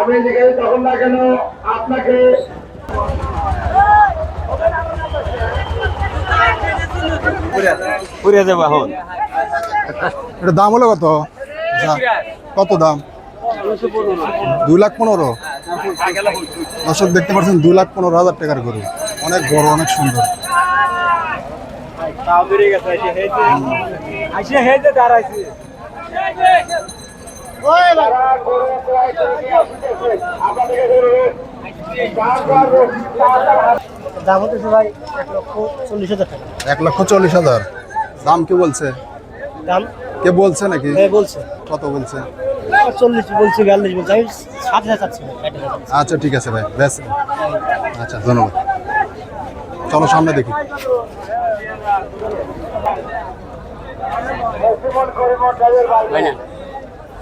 আমি যেখানে তখন না কেন আপনাকে ঘুরে যাবো এখন। এটা দাম হলো কত? কত দাম? 2,15,000। দর্শক দেখতে পাচ্ছেন 2,15,000 টাকার গরু, অনেক বড়, অনেক সুন্দর। দাম হতেছে ভাই 1,40,000 টাকা। 1,40,000 দাম কে বলছে? দাম কে বলছে নাকি? বলছে কত বলছে? 40 বলছে, 42 বলছে, আমি 7,000 চাচ্ছি। আচ্ছা ঠিক আছে ভাই, বেশ। আচ্ছা ধন্যবাদ। চলো সামনে দেখি।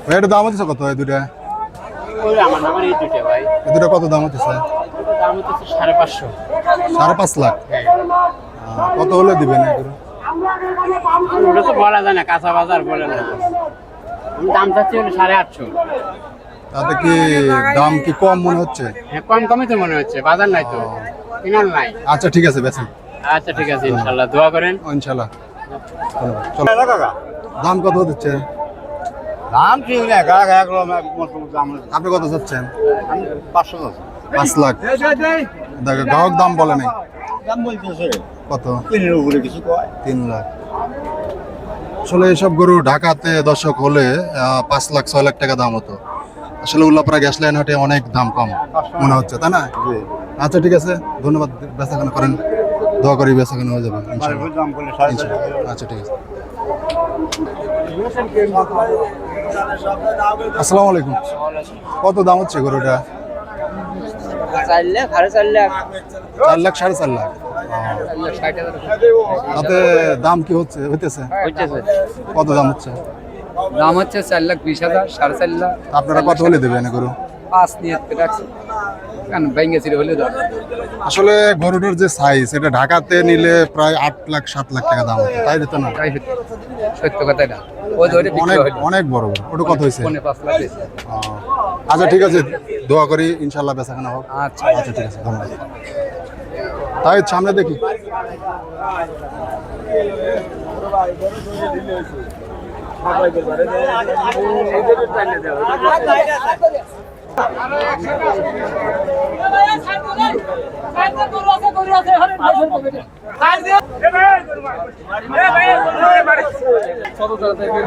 ভাই এটা দাম হচ্ছে কত? এই দুটা এই দুটা কত দাম হচ্ছে? 5.5 লাখ। কত হলে দিবেন এগুলো? ওটা তো বলা যায় না, কাঁচা বাজার বলে না। দাম চাচ্ছি 850। তাতে কি দাম কি কম মনে হচ্ছে? হ্যাঁ, কম কমই তো মনে হচ্ছে, বাজার নাই তো, কিনার নাই। আচ্ছা ঠিক আছে, বেছেন। আচ্ছা ঠিক আছে, ইনশাল্লাহ দোয়া করেন। ইনশাল্লাহ। চলো দাম কত দিচ্ছে? দাম ঠিক না, আপনি কত চাচ্ছেন? 500। 5 লাখ। দেখো গ্রাহক দাম বলে নাই। দাম বলতেছে কত? 3 উপরে কিছু কয়। 3 লাখ। আসলে এসব গরু ঢাকাতে দর্শক হলে 5 লাখ 6 লাখ টাকা দাম হতো। আসলে উল্লাপাড়া গ্যাস লাইন হাটে অনেক দাম কম মনে হচ্ছে, তাই না? আচ্ছা ঠিক আছে, ধন্যবাদ। বেচাকেনা করেন, দোয়া করি বেচাকেনা হয়ে যাবে ইনশাআল্লাহ। আচ্ছা ঠিক আছে। আসসালামু আলাইকুম। কত দাম হচ্ছে গরুটা? 4 লাখ, 4.5 লাখ। 4 লাখ 4.5 লাখ। তাতে দাম কি হইতেছে? কত দাম হচ্ছে? দাম হচ্ছে 4,20,000, 4.5 লাখ। আপনারা কত হলে দেবেন গরু? 5 নিয়ে রাখছি, কেন ভেঙে ছিল হলে দাও। আসলে গরুটার যে সাইজ, এটা ঢাকাতে নিলে প্রায় 8 লাখ 7 লাখ টাকা দাম হতো, তাই দিত না? তাই সত্য কথাই না, ওই ধরে অনেক অনেক বড় গরু। ওটা কত হয়েছে? 5 লাখ হয়েছে। আচ্ছা ঠিক আছে, দোয়া করি ইনশাল্লাহ বেচাকেনা হোক। আচ্ছা আচ্ছা ঠিক আছে, ধন্যবাদ। তাই সামনে দেখি।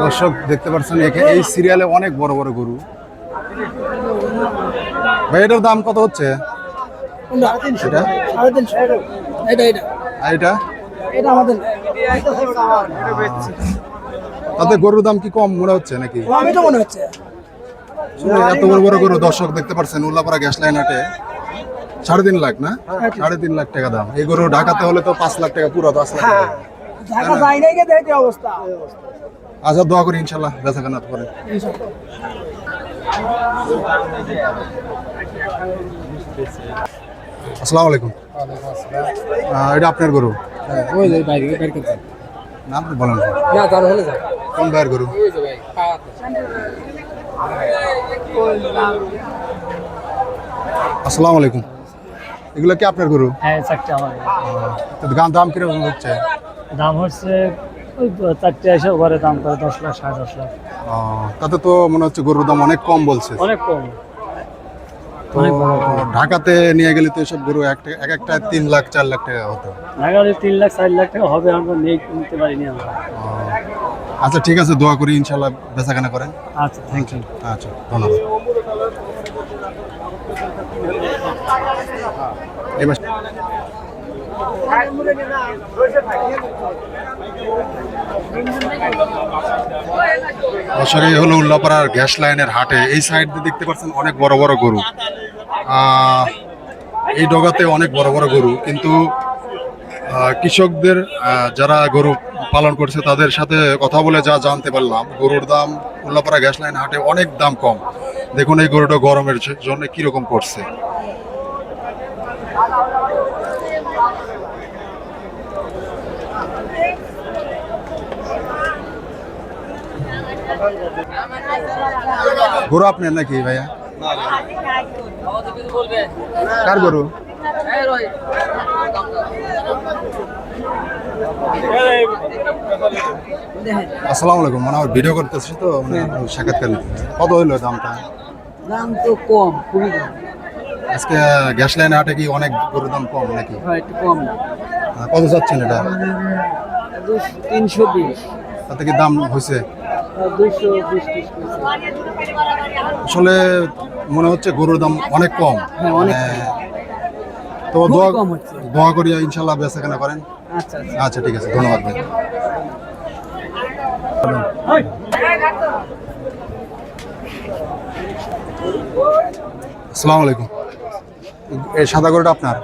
দর্শক দেখতে পাচ্ছেন এই সিরিয়ালে অনেক বড় বড় গরু। ভাই এটার দাম কত হচ্ছে? তাতে গরুর দাম কি কম মনে হচ্ছে নাকি? মনে হচ্ছে এত বড় বড় গরু দর্শক দেখতে পাচ্ছেন উল্লাপাড়া গ্যাস লাইন হাটে 3.5 লাখ না? 3.5 লাখ টাকা দাম। এই গরু ঢাকাতে হলে তো 5 লাখ টাকা, পুরো 10 লাখ টাকা। অবস্থা। আচ্ছা দোয়া করি ইনশাল্লাহ বেচাকেনা করে। আসসালামু আলাইকুম। এটা আপনার গরু? নাম তো বলেন। কোন ভাইয়ের গরু? আসসালামু আলাইকুম। এগুলো কি আপনার গরু? হ্যাঁ, চারটে আমার। দাম কিরকম হচ্ছে? দাম হচ্ছে ওই 4টে এসে ঘরে দাম করে 10 লাখ 10.5 লাখ। তাতে তো মনে হচ্ছে গরুর দাম অনেক কম বলছে। অনেক কম। তো ঢাকাতে নিয়ে গেলে তো এসব গরু এক একটা 3 লাখ 4 লাখ টাকা হতো। ঢাকাতে 3 লাখ 4 লাখ টাকা হবে, আমরা নেই, কিনতে পারিনি আমরা। আচ্ছা ঠিক আছে, দোয়া করি ইনশাল্লাহ বেচাকেনা করেন। আচ্ছা, থ্যাংক ইউ। আচ্ছা ধন্যবাদ। এবার দর্শক এই হলো উল্লাপাড়ার গ্যাস লাইনের হাটে। এই সাইড দিয়ে দেখতে পাচ্ছেন অনেক বড় বড় গরু। এই ডগাতে অনেক বড় বড় গরু, কিন্তু কৃষকদের যারা গরু পালন করছে তাদের সাথে কথা বলে যা জানতে পারলাম, গরুর দাম উল্লাপাড়া গ্যাস লাইন হাটে অনেক দাম কম। দেখুন এই গরুটা গরমের জন্য কিরকম করছে। গরু আপনার নাকি ভাইয়া? কার গরু? আসসালামু আলাইকুম, মানে আমার ভিডিও করতেছি তো, মানে সাক্ষাৎকার নিতে। কত হইলো দামটা? দাম তো কম, খুবই কম। আজকে গ্যাস লাইন হাটে কি অনেক গরুর দাম কম নাকি? হয় একটু কম। কত চাচ্ছেন এটা? 320, তাতে কি দাম হয়েছে? 220 আসলে মনে হচ্ছে গরুর দাম অনেক কম। হ্যাঁ, অনেক মানে, তো খুবই দোয়া কম হচ্ছে। দোয়া করি ইনশাল্লাহ বেচা কেনা করেন। আচ্ছা আচ্ছা। আচ্ছা ঠিক আছে, ধন্যবাদ ভাই। আসসালামু আলাইকুম। এই সাদা গরুটা আপনার?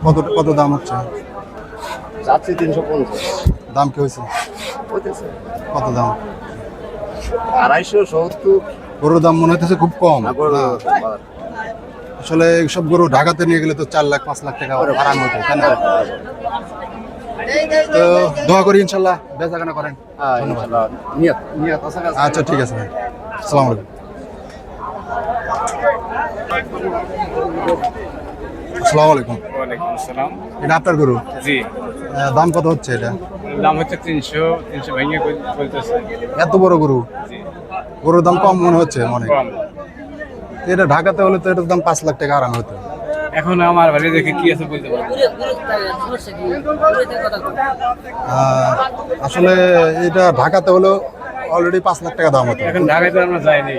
কত কত দাম হচ্ছে? চাচ্ছি 350, দাম কি হয়েছে? কত দাম? 270। গরুর দাম মনে হচ্ছে খুব কম। আসলে এইসব গরু ঢাকাতে নিয়ে গেলে তো 4 লাখ 5 লাখ টাকা আরাম হতো, তাই না? তো দোয়া করি ইনশাল্লাহ বেচা কেনা করেন। ধন্যবাদ। আচ্ছা ঠিক আছে ভাই, আসসালামু আলাইকুম। আসসালামু আলাইকুম। ওয়ালাইকুম আসসালাম। এটা আপনার গরু? জি, দাম কত হচ্ছে এটা? দাম হচ্ছে 300 ভেঙে বলতেছে। এত বড় গরু, জি, গরুর দাম কম মনে হচ্ছে অনেক। কম। এটা ঢাকাতে হলে তো এটার দাম 5 লাখ টাকা আরাম হতো। এখন আমার বাড়ি দেখে কি আছে বলতে পারবো না। আসলে এটা ঢাকাতে হলো অলরেডি 5 লাখ টাকা দাম হতো। এখন ঢাকায় তো আমরা যাইনি,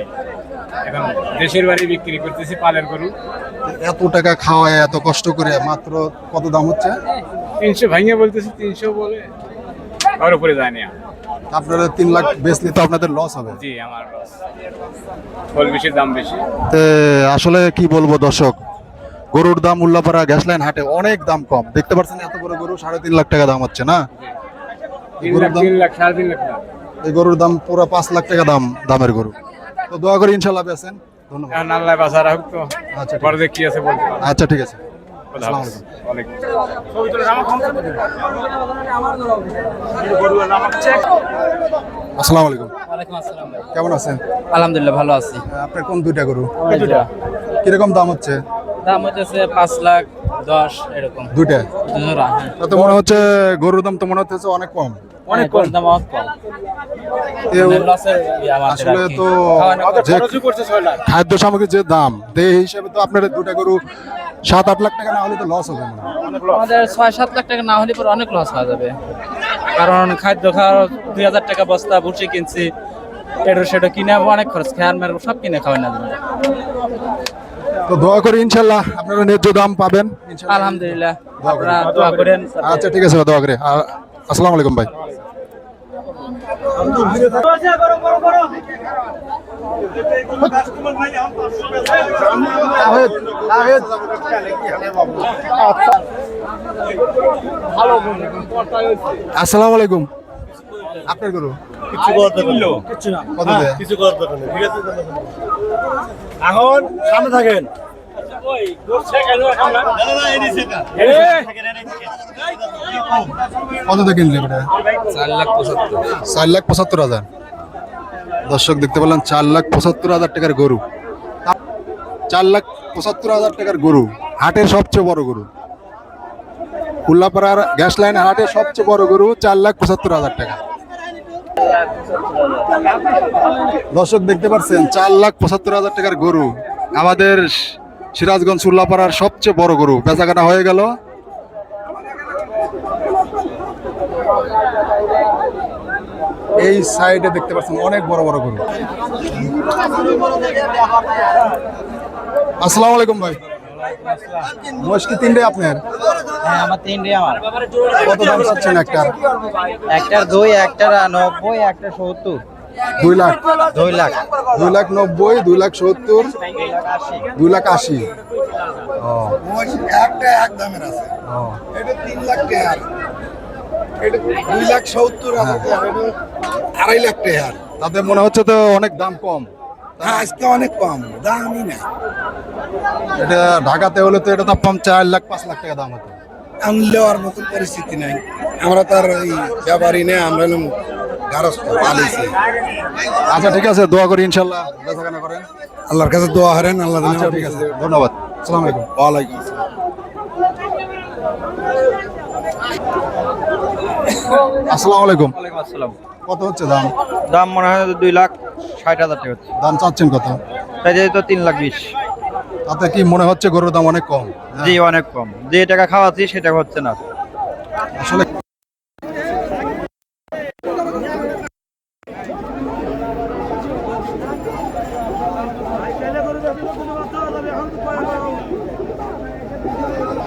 এখন দেশের বাড়ি বিক্রি করতেছি পালের গরু। এত টাকা খাওয়ায় এত কষ্ট করে মাত্র কত দাম হচ্ছে? 300 ভেঙে বলতেছি, 300 বলে আর উপরে যায়নি। আপনারা 3 লাখ বেচলে তো আপনাদের লস হবে। জি, আমার লস। ফল বেশি, দাম বেশি। আসলে কি বলবো দর্শক, গরুর দাম উল্লাপাড়া গ্যাস লাইন হাটে অনেক দাম কম। দেখতে পাচ্ছেন এত বড় গরু 3.5 লাখ টাকা দাম হচ্ছে না? 3 লাখ, 3 লাখ, 3.5 লাখ না। এই গরুর দাম পুরো 5 লাখ টাকা দামের গরু। তো দোয়া করি ইনশাল্লাহ বেচেন। ধন্যবাদ। এখন আল্লাহ বাঁচা রাখুক তো, আচ্ছা ঠিক পরে কি আছে বলতে পারবো না। আচ্ছা ঠিক আছে, খোদা আসসালামু হাফেজ। আলাইকুম। ওয়ালাইকুম আসসালামু আলাইকুম। ওয়ালাইকুম আসসালাম। কেমন আছেন? আলহামদুলিল্লাহ ভালো আছি। আপনার কোন দুইটা গরু? কিরকম দাম হচ্ছে? দাম হচ্ছে 5 লাখ 10 এরকম। দুইটা? জোড়া, হ্যাঁ। তাতে মনে হচ্ছে গরুর দাম তো মনে হচ্ছে অনেক কম। অনেক কম দাম, অনেক কম। এও মানে লসের আমাদের আসলে আর কি। তো খাওয়ানো যে খাদ্য সামগ্রীর যে দাম দেহ হিসেবে তো আপনার দুটা গরু 7-8 লাখ টাকা না হলে তো লস হবে না। আমাদের 6-7 লাখ টাকা না হলে পরে অনেক লস হয়ে যাবে, কারণ খাদ্য খাওয়ার 2000 টাকা বস্তা ভুসি কিনছি, এটো সেটো কিনে অনেক খরচ, খেয়ার মের সব কিনে খাওয়াই না দেবে। তো দোয়া করি ইনশাল্লাহ আপনারা ন্যায্য দাম পাবেন ইনশাল্লাহ। আলহামদুলিল্লাহ, দোয়া করি। আপনারা দোয়া করেন। আচ্ছা ঠিক আছে, দোয়া করে। আসসালামু আলাইকুম ভাই। আসসালামু আলাইকুম। আপনার গরু কিছু করার দরকার নেই। কত দেয়? কিছু করার দরকার নেই, ঠিক আছে? এখন সামনে থাকেন। কত দিয়ে কিনলে এটা? 4,75,000। দর্শক দেখতে পেলাম 4,75,000 টাকার গরু। 4,75,000 টাকার গরু, হাটের সবচেয়ে বড় গরু। উল্লাপাড়ার গ্যাস লাইন হাটের সবচেয়ে বড় গরু 4,75,000 টাকা। দর্শক দেখতে পাচ্ছেন 4,75,000 টাকার গরু, আমাদের সিরাজগঞ্জ উল্লাপাড়ার সবচেয়ে বড় গরু বেচাকেনা হয়ে গেল। এই সাইডে দেখতে পাচ্ছেন অনেক বড় বড় গরু। আসসালামু আলাইকুম ভাই। মহিষ কি 3টে আপনার? হ্যাঁ, আমার 3 আমার। কত দাম চাচ্ছেন একটার? একটার 2, একটার 90, একটার 70। 2 লাখ? 2 লাখ। 2,90,000, 2,70,000, 2,80,000। ও একটা একদমের আছে, ও এটা 3 লাখ টাকা, এটা 2,70,000 টাকা, এটা 2.5 লাখ টাকা। তাতে মনে হচ্ছে তো অনেক দাম কম। হ্যাঁ, আজকে অনেক কম দামই না। এটা ঢাকাতে হলে তো এটা তো 4 লাখ 5 লাখ টাকা দাম হতো। আনলেওয়ার মতন পরিস্থিতি নাই। আমরা তার এই ব্যাপারই নেই, আমরা হলাম গারস্থ পালিয়েছি। আচ্ছা ঠিক আছে, দোয়া করি ইনশাল্লাহ বেচাকেনা করেন। আল্লাহর কাছে দোয়া হারেন, আল্লাহ যেন আচ্ছা ঠিক আছে, ধন্যবাদ। আসসালামু আলাইকুম। ওয়ালাইকুম আসসালাম। আসসালামু আলাইকুম। ওয়ালাইকুম আসসালাম। কত হচ্ছে দাম? দাম মনে হয় 2,60,000 টাকা হচ্ছে। দাম চাচ্ছেন কত? তাই যে তো 3,20,000। তাতে কি মনে হচ্ছে গরুর দাম অনেক কম? জি অনেক কম, যে টাকা খাওয়াচ্ছি সে টাকা হচ্ছে না। আসলে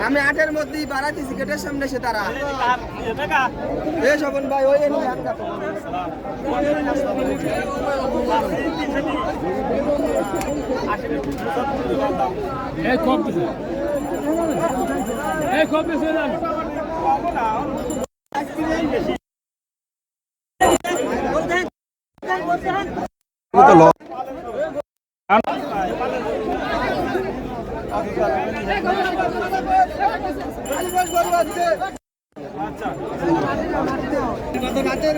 আমি 8-এর মধ্যেই বাড়াইতেছি, গেটের সামনে সে তারা এই শোভন ভাই ওই এনে আনকা তো এই কম দিছে, এই কম দিছে না। তো লস। রাতের